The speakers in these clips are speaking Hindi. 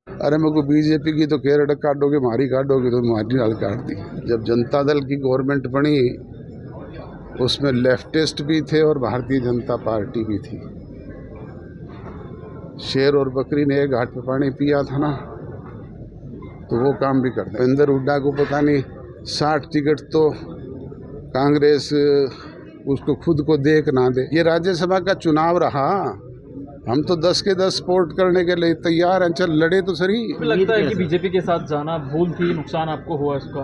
अरे मेरे को बीजेपी की तो केरड़ काटोगे, मारी काटोगे तो मारी डाल काट दी। जब जनता दल की गवर्नमेंट बनी उसमें लेफ्टिस्ट भी थे और भारतीय जनता पार्टी भी थी। शेर और बकरी ने एक घाट पे पानी पिया था ना, तो वो काम भी करते। भूपेंद्र हुड्डा को पता नहीं 60 टिकट तो कांग्रेस उसको खुद को दे ना दे। ये राज्यसभा का चुनाव रहा, हम तो 10 के 10 सपोर्ट करने के लिए तैयार हैं। चल लड़े तो सही। लगता है कि बीजेपी के साथ जाना भूल थी, नुकसान आपको हुआ इसका?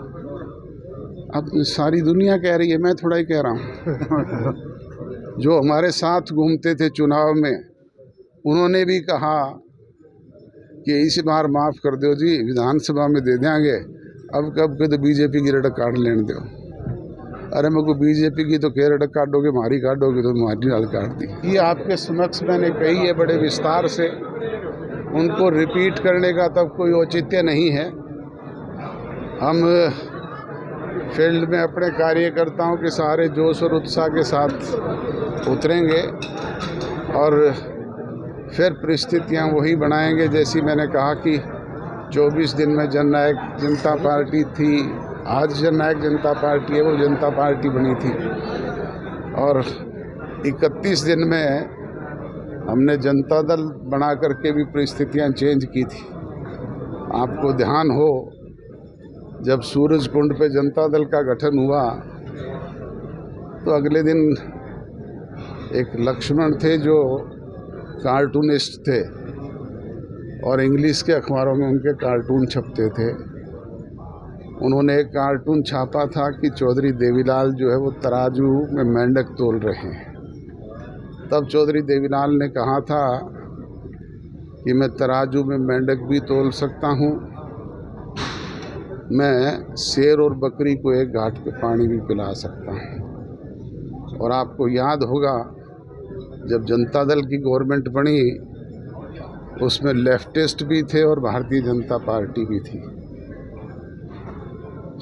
अब सारी दुनिया कह रही है, मैं थोड़ा ही कह रहा हूँ। जो हमारे साथ घूमते थे चुनाव में, उन्होंने भी कहा कि इस बार माफ़ कर दो जी, विधानसभा में दे देंगे, अब कब के तो बीजेपी की रटक काट लेने दो। अरे मेरे को बीजेपी की तो केरड़ काटोगे, मारी काटोगे तो मारी डाल काट दी। ये आपके समक्ष मैंने कही है बड़े विस्तार से, उनको रिपीट करने का तब कोई औचित्य नहीं है। हम फील्ड में अपने कार्यकर्ताओं के सारे जोश और उत्साह के साथ उतरेंगे और फिर परिस्थितियां वही बनाएंगे जैसी मैंने कहा कि 24 दिन में जननायक जनता पार्टी थी, आज जननायक जनता पार्टी है, वो जनता पार्टी बनी थी। और 31 दिन में हमने जनता दल बना करके भी परिस्थितियां चेंज की थी। आपको ध्यान हो, जब सूरज कुंड पे जनता दल का गठन हुआ तो अगले दिन एक लक्ष्मण थे जो कार्टूनिस्ट थे और इंग्लिश के अखबारों में उनके कार्टून छपते थे। उन्होंने एक कार्टून छापा था कि चौधरी देवीलाल जो है वो तराजू में मेंढक तोल रहे हैं। तब चौधरी देवीलाल ने कहा था कि मैं तराजू में मेंढक भी तोल सकता हूँ, मैं शेर और बकरी को एक घाट पे पानी भी पिला सकता हूँ। और आपको याद होगा, जब जनता दल की गवर्नमेंट बनी उसमें लेफ्टिस्ट भी थे और भारतीय जनता पार्टी भी थी।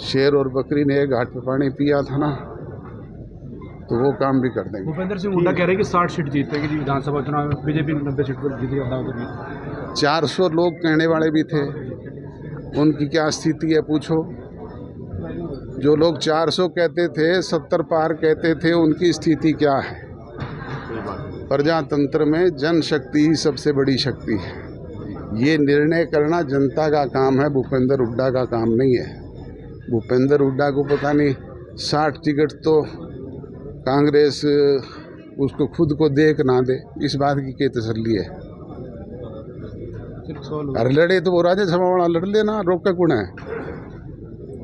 शेर और बकरी ने एक घाट पे पानी पिया था ना, तो वो काम भी कर देंगे। भूपेंद्र सिंह हुड्डा कह रहे हैं कि 60 सीट जीतेगी जी विधानसभा चुनाव में, बीजेपी 90 सीट पर जीतेगी। 400 लोग कहने वाले भी थे, उनकी क्या स्थिति है पूछो। जो लोग 400 कहते थे, 70 पार कहते थे, उनकी स्थिति क्या है? प्रजातंत्र में जनशक्ति ही सबसे बड़ी शक्ति है। ये निर्णय करना जनता का काम है, भूपेंद्र हुड्डा का काम नहीं है। भूपेंद्र हुड्डा को पता नहीं 60 टिकट तो कांग्रेस उसको खुद को दे ना दे, इस बात की क्या तसल्ली है? अरे लड़े तो वो राज्यसभा वाला लड़ लेना, रोक कौन है?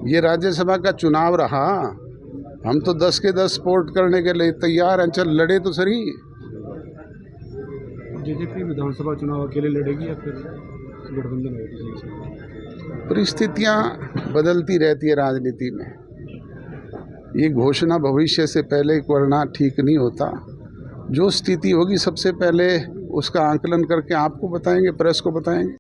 ये राज्यसभा का चुनाव रहा, हम तो 10 के 10 सपोर्ट करने के लिए तैयार हैं। चल लड़े तो सही। बीजेपी विधानसभा चुनाव अकेले लड़ेगी या फिर गठबंधन होगी? परिस्थितियां बदलती रहती है राजनीति में। ये घोषणा भविष्य से पहले करना ठीक नहीं होता। जो स्थिति होगी सबसे पहले उसका आकलन करके आपको बताएंगे, प्रेस को बताएंगे।